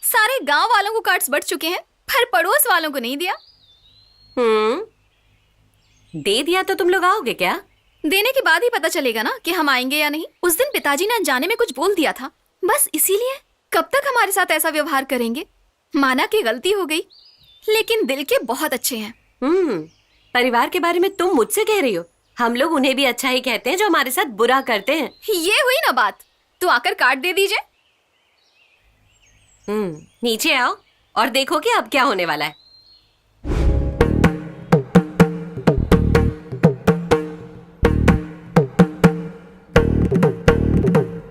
सारे गांव वालों को कार्ड्स बढ़ चुके हैं, पर पड़ोस वालों को नहीं दिया। दे दिया तो तुम लोग आओगे क्या? देने के बाद ही पता चलेगा ना कि हम आएंगे या नहीं। उस दिन पिताजी ने अनजाने में कुछ बोल दिया था, बस इसीलिए। कब तक हमारे साथ ऐसा व्यवहार करेंगे? माना कि गलती हो गई, लेकिन दिल के बहुत अच्छे हैं। परिवार के बारे में तुम मुझसे कह रही हो? हम लोग उन्हें भी अच्छा ही कहते हैं जो हमारे साथ बुरा करते हैं। ये हुई ना बात, तो आकर कार्ड दे दीजिए। नीचे आओ और देखो कि अब क्या होने वाला है।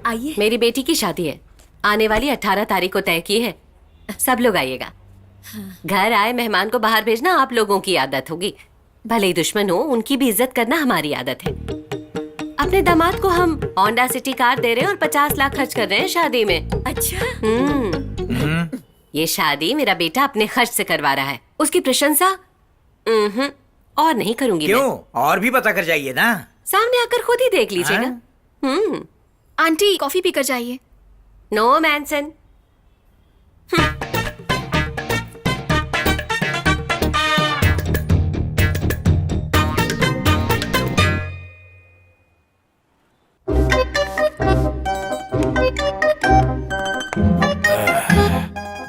आइए। मेरी बेटी की शादी है, आने वाली 18 तारीख को तय की है। सब लोग आइएगा। घर आए मेहमान को बाहर भेजना आप लोगों की आदत होगी। भले ही दुश्मन हो, उनकी भी इज्जत करना हमारी आदत है। अपने दामाद को हम होंडा सिटी कार दे रहे हैं और 50 लाख खर्च कर रहे हैं शादी में। अच्छा। ये शादी मेरा बेटा अपने खर्च से करवा रहा है। उसकी प्रशंसा और नहीं करूंगी। क्यों? और भी पता कर जाइए ना। सामने आकर खुद ही देख लीजिएगा। आंटी कॉफी पीकर जाइए। No mention.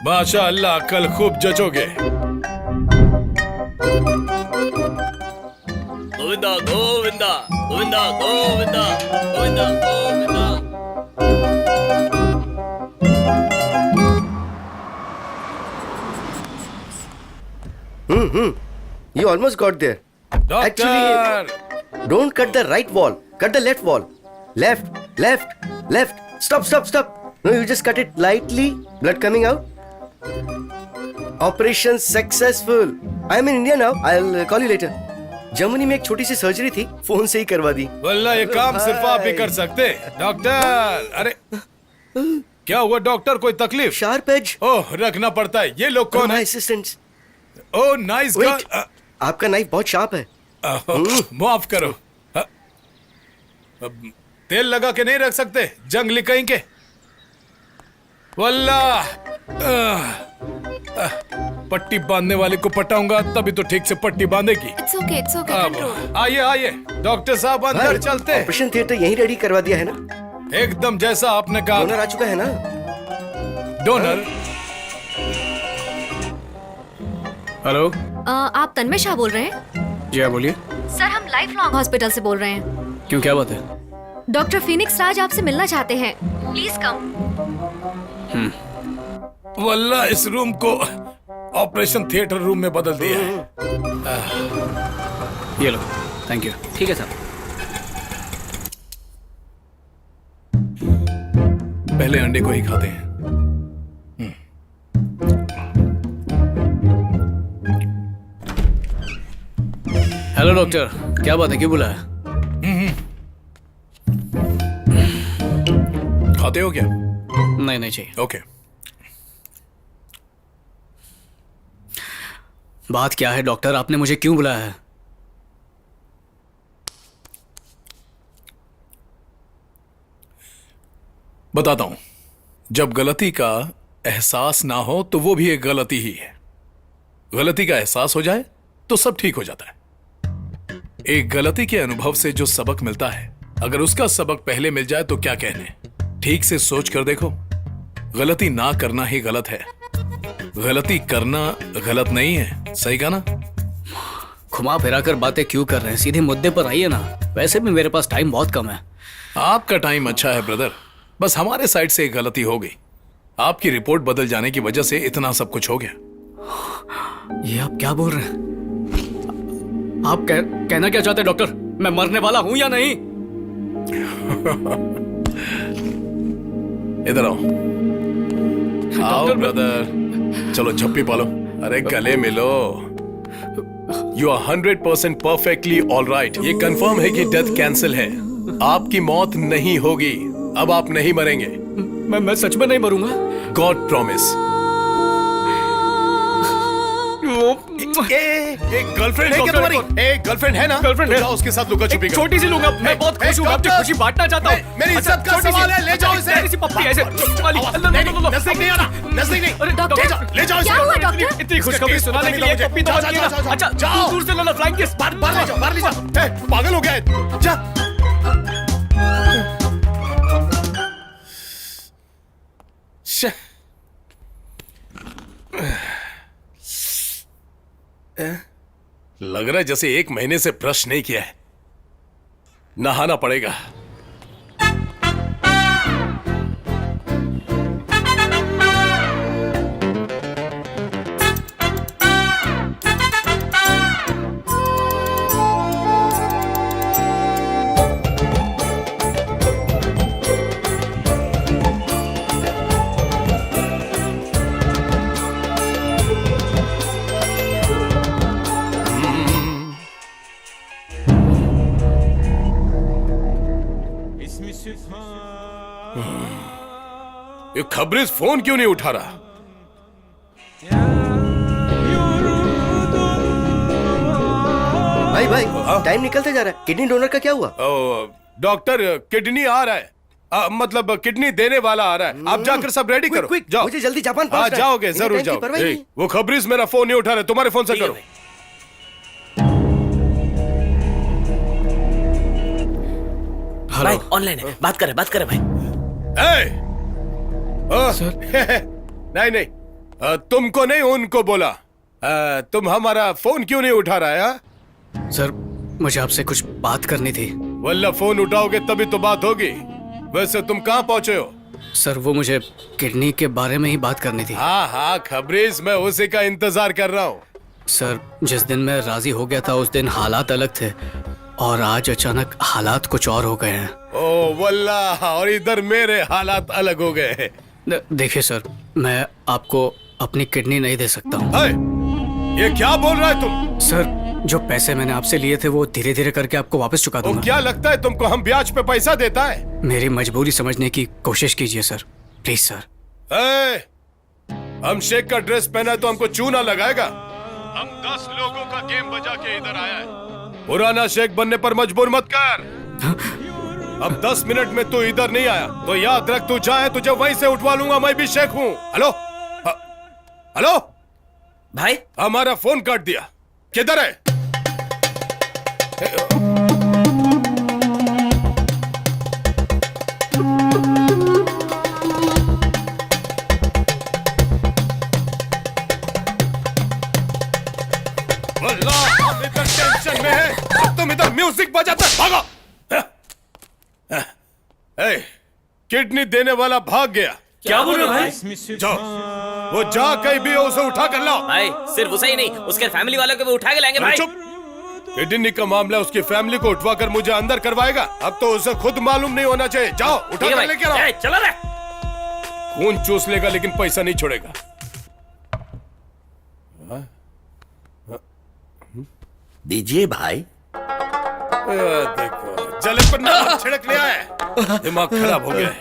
माशाअल्लाह, कल खूब जचोगे। Govinda Govinda Govinda Govinda Govinda Govinda. You almost got there. Doctor, Actually, don't cut the right wall. Cut the left wall. Left, left, left. Stop, stop, stop. No, you just cut it lightly. Blood coming out. Operation successful. I am in India now. I'll call you later. Germany में एक छोटी सी surgery थी, phone से ही करवा दी। वल्लाह ये काम सिर्फ आप ही कर सकते। डॉक्टर, अरे क्या हुआ डॉक्टर? कोई तकलीफ? Sharp as. ओह, रखना पड़ता है। ये लोग कौन है? असिस्टेंट्स। ओह नाइस वेट, आपका नाइफ बहुत शार्प है। माफ करो। तेल लगा के नहीं रख सकते? जंगली कहीं के। वल्लाह पट्टी बांधने वाले को पटाऊंगा तभी तो ठीक से पट्टी बांधेगी। It's okay, control. आइए आइए डॉक्टर साहब, अंदर चलते। ऑपरेशन थिएटर यहीं रेडी करवा दिया है ना? एकदम जैसा आपने कहा। डोनर आ चुका है ना? डोनर? हेलो, आप तन्मय शाह बोल रहे हैं? जी आप बोलिए। सर, हम लाइफ लॉन्ग हॉस्पिटल से बोल रहे हैं। क्यों, क्या बात है? डॉक्टर फिनिक्स राज आपसे मिलना चाहते हैं, प्लीज कम। वल्लाह इस रूम को ऑपरेशन थिएटर रूम में बदल दिया है। ये लो, थैंक यू। ठीक है साहब। पहले अंडे को ही खाते हैं। हेलो डॉक्टर, क्या बात है, क्यों बुलाया? खाते हो क्या? नहीं नहीं चाहिए। ओके। बात क्या है डॉक्टर, आपने मुझे क्यों बुलाया है? बताता हूं। जब गलती का एहसास ना हो तो वो भी एक गलती ही है। गलती का एहसास हो जाए तो सब ठीक हो जाता है। एक गलती के अनुभव से जो सबक मिलता है, अगर उसका सबक पहले मिल जाए तो क्या कहने। ठीक से सोच कर देखो, गलती ना करना ही गलत है, गलती करना गलत नहीं है। सही कहा ना? घुमा फिरा कर बातें क्यों कर रहे हैं, सीधे मुद्दे पर आइए ना। वैसे भी मेरे पास टाइम बहुत कम है। आपका टाइम अच्छा है ब्रदर, बस हमारे साइड से एक गलती हो गई। आपकी रिपोर्ट बदल जाने की वजह से इतना सब कुछ हो गया। ये आप क्या बोल रहे हैं? आप कहना क्या चाहते हैं डॉक्टर? मैं मरने वाला हूं या नहीं? इधर आओ। आओ ब्रदर, चलो झप्पी पालो। अरे गले मिलो। You are 100% perfectly all right. ये कंफर्म है कि डेथ कैंसिल है। आपकी मौत नहीं होगी। अब आप नहीं मरेंगे। मैं सच में नहीं मरूंगा। God promise. एक गर्लफ्रेंड है क्या तुम्हारी? एक गर्लफ्रेंड है ना? गर्लफ्रेंड है। तो जाओ उसके साथ लुका छुपी करो। छोटी सी लूंगा, मैं बहुत खुश हूँ, आपकी खुशी बांटना चाहता हूँ। मेरी इज्जत का छोटी सी- सवाल है, ले जाओ इसे। छोटी सी पप्पी है, ऐसे वाली। नजदीक नहीं आना, नजदीक नहीं। अरे डॉक्टर, ले जाओ क्या इसे। हुआ डॉक्टर? इतनी खुशखबरी सुनाने के लिए एक पप्पी तो मत देना। अच्छा, जाओ। दूर से लेना, फ्लाइंग किस। बाहर ले जाओ, बाहर ले जाओ। पागल हो गया है। जा। श्श। लग रहा है जैसे 1 महीने से ब्रश नहीं किया है। नहाना पड़ेगा। ये खबरेज फोन क्यों नहीं उठा रहा? भाई टाइम निकलते जा रहा है। किडनी डोनर का क्या हुआ? डॉक्टर किडनी आ रहा है। मतलब किडनी देने वाला आ रहा है। आप जाकर सब रेडी करो। क्विक, जाओ। मुझे जल्दी जापान हाँ पहुंचना है। जाओगे, इन्हें जरूर टाइम की जाओ। परवाह ही नहीं। वो खबरीज मेरा फोन नहीं उठा रहे, तुम्हारे फोन से करो। भाई ऑनलाइन है, बात करे भाई। नहीं नहीं, तुमको नहीं, उनको बोला। तुम हमारा फोन क्यों नहीं उठा रहा है? हाँ? सर, मुझे आपसे कुछ बात करनी थी। वल्ला फोन उठाओगे तभी तो बात होगी। वैसे तुम कहाँ पहुंचे हो? सर, वो मुझे किडनी के बारे में ही बात करनी थी। हाँ हाँ, खबरीज, मैं उसी का इंतजार कर रहा हूँ। सर, जिस दिन मैं राजी हो गया था उस दिन हालात अलग थे, और आज अचानक हालात कुछ और हो गए हैं। ओ वल्ला, और इधर मेरे हालात अलग हो गए हैं। देखिए सर, मैं आपको अपनी किडनी नहीं दे सकता हूँ। है? ये क्या बोल रहा है तुम? सर, जो पैसे मैंने आपसे लिए थे वो धीरे धीरे करके आपको वापस चुका तो दूंगा। क्या लगता है तुमको हम ब्याज पे पैसा देता है? मेरी मजबूरी समझने की कोशिश कीजिए सर, प्लीज सर। हम शेख का ड्रेस पहना है तो हमको चूना लगाएगा? हम 10 लोगों का गेम बजा के इधर आया है। पुराना शेख बनने पर मजबूर मत कर। अब 10 मिनट में तू इधर नहीं आया तो याद रख, तू चाहे तुझे वहीं से उठवा लूंगा। मैं भी शेख हूँ। हेलो हेलो भाई हमारा फोन काट दिया। किधर है? अल्लाह, हम इधर टेंशन में है, अब तुम इधर म्यूजिक बजाते भागो। किडनी देने वाला भाग गया। क्या बोल रहे हो भाई? जाओ, वो जा कहीं भी हो, उसे उठा कर लाओ। भाई सिर्फ उसे ही नहीं, उसके फैमिली वालों को भी उठा के लाएंगे भाई। चुप। किडनी का मामला उसकी फैमिली को उठवा कर मुझे अंदर करवाएगा। अब तो उसे खुद मालूम नहीं होना चाहिए। जाओ, उठा ठीक है कर भाई, लेके आओ। चलो रे। खून चूस लेगा लेकिन पैसा नहीं छोड़ेगा। दीजिए भाई। देखो, जले पर नमक छिड़क लिया है। दिमाग खराब हो गया है।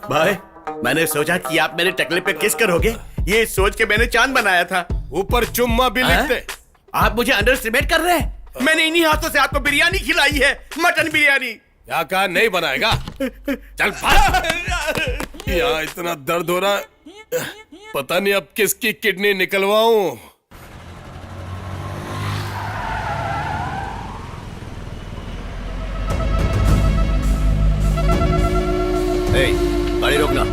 भाई मैंने सोचा कि आप मेरे टकले पे किस करोगे, ये सोच के मैंने चांद बनाया था। ऊपर चुम्मा भी लिखते। आप मुझे अंडर एस्टिमेट कर रहे हैं? मैंने इन्हीं हाथों से आपको बिरयानी खिलाई है, मटन बिरयानी। क्या कहा? नहीं बनाएगा? चल भाग। यहाँ इतना दर्द हो रहा है, पता नहीं अब किसकी किडनी निकलवाऊं। गाड़ी रोकना।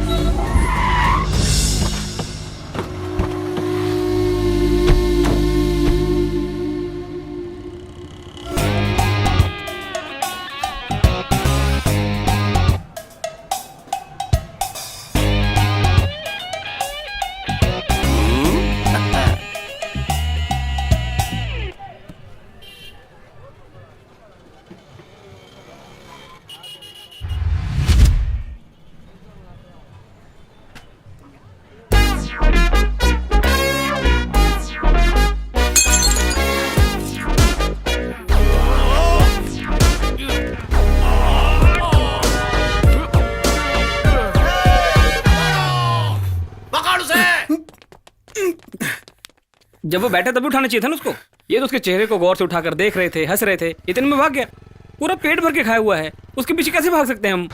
जब वो बैठे तभी उठाना चाहिए था ना उसको। ये तो उसके चेहरे को गौर से उठाकर देख रहे थे, हंस रहे थे, इतने में भाग गया। पूरा पेट भर के खाया हुआ है, उसके पीछे कैसे भाग सकते हैं हम?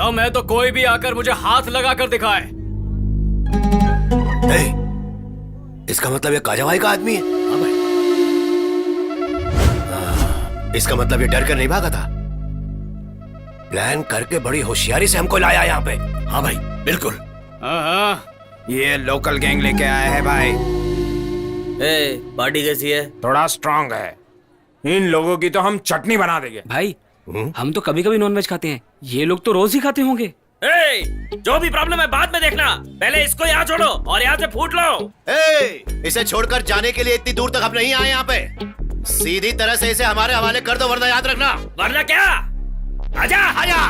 दम है तो कोई भी आकर मुझे हाथ लगा कर दिखाए। इसका मतलब ये काजावाई का आदमी है। हाँ भाई। इसका मतलब ये डर कर नहीं भागा था, प्लान करके बड़ी होशियारी से हमको लाया यहाँ पे। हाँ भाई बिल्कुल। ये लोकल गैंग लेके आया है भाई। पार्टी कैसी है? थोड़ा स्ट्रांग है। इन लोगों की तो हम चटनी बना देंगे। भाई हम तो कभी कभी नॉनवेज खाते हैं, ये लोग तो रोज ही खाते होंगे। जो भी प्रॉब्लम है बाद में देखना, पहले इसको यहाँ छोड़ो और यहाँ से फूट लो। इसे छोड़कर जाने के लिए इतनी दूर तक हम नहीं आए यहाँ पे। सीधी तरह से इसे हमारे हवाले कर दो, वरना याद रखना। वरना क्या? आजा आजा।